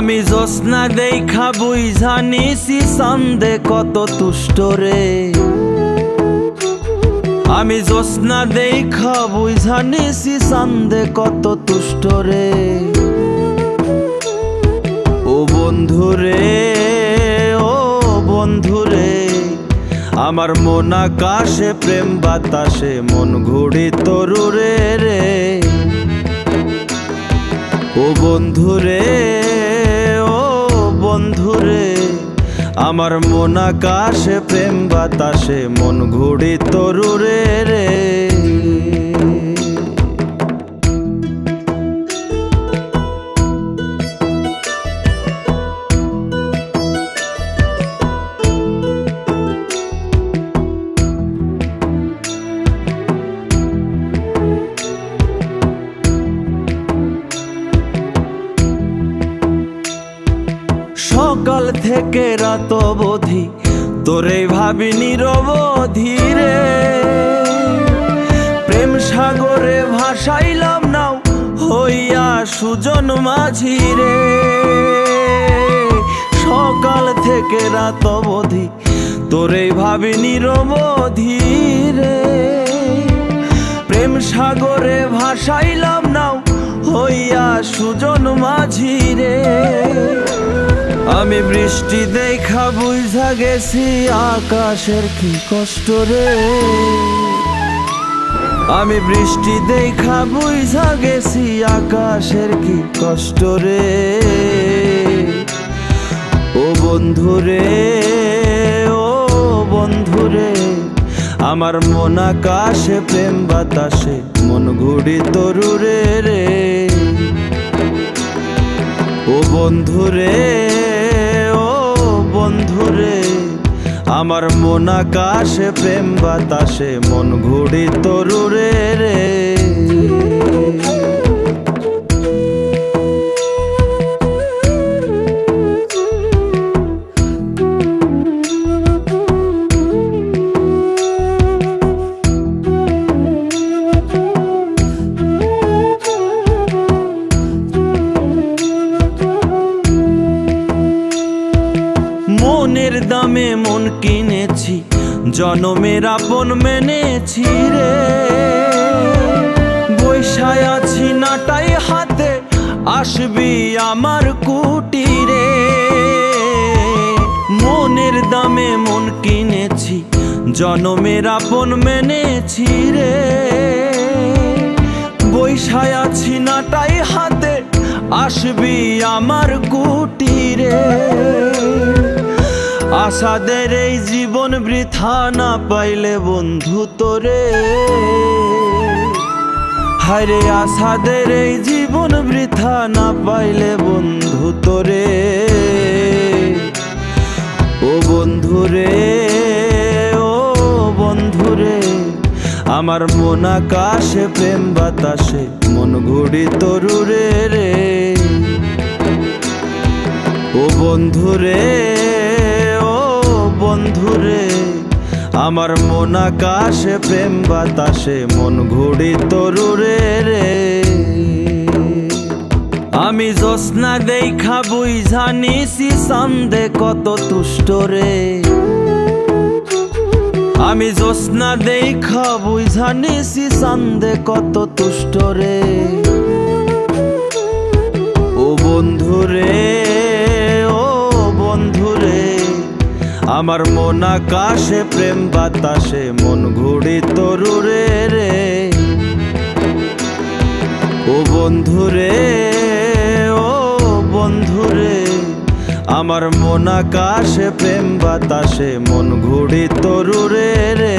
আমি জোছনা দেখা বুঝা নিছি চান্দে কত তুষ্ট রে। আমি জোছনা দেখা বুঝা নিছি চান্দে কত তুষ্ট রে। ও বন্ধুরে, ও বন্ধুরে, আমার মন আকাশে প্রেম বাতাসে মন ঘুড়ি তরুরে রে। ও বন্ধুরে, ও বন্ধুরে, আমার মন আকাশে প্রেম বাতাসে মন ঘুড়ি তরুরে রে। সকাল থেকে রাত অবধি তোরে ভাবি নিরবধি রে। প্রেম সাগরে ভাসাইলাম নাও হইয়া সুজন মাঝি রে। সকাল থেকে রাত অবধি তোরে ভাবি নিরবধি রে। প্রেম সাগরে ভাসাইলাম নাও হইয়া সুজন মাঝি রে। আমি বৃষ্টি দেখা বুঝা গেছি আকাশের কি কষ্ট রে। আমি বৃষ্টি দেখা বুঝা গেছি আকাশের কি কষ্ট রে। ও বন্ধুরে, ও বন্ধুরে, আমার মন আকাশে প্রেম বাতাসে মন ঘুড়ি তরুরে রে। ও বন্ধুরে, ও বন্ধুরে, আমার মন আকাশে প্রেম বাতাসে মন ঘুড়ি তরুরে রে। মনের দামে মন কিনেছি, জনমের আপন মেনেছি রে। বৈশায় আছি নাটাই হাতে, আসবি আমার কুটিরে। মনের দামে মন কিনেছি, জনমের আপন মেনেছি রে। বৈশায় আছি নাটাই হাতে, আসবি আমার কুটিরে। আশাদের এই জীবন বৃথা না পাইলে বন্ধু তোরে। হায়রে আশাদের এই জীবন বৃথা না পাইলে বন্ধু তোরে। ও বন্ধুরে, ও বন্ধুরে, আমার মন আকাশে প্রেম বাতাসে মন ঘুড়ি তরুরে রে। ও বন্ধুরে, ও বন্ধুরে, আমার মন আকাশে প্রেম বাতাসে মন ঘুড়ি তরুরে রে। আমি জোছনা দেখা বুঝা নিছি চান্দে কত তুষ্ট রে। আমি জোছনা দেখা বুঝা নিছি চান্দে কত তুষ্ট রে। ও বন্ধুরে, ও বন্ধুরে, আমার মন আকাশে প্রেম বাতাসে মন ঘুড়ি তরুরে রে। ও বন্ধুরে, ও বন্ধুরে, আমার মন আকাশে প্রেম বাতাসে মন ঘুড়ি তরুরে রে।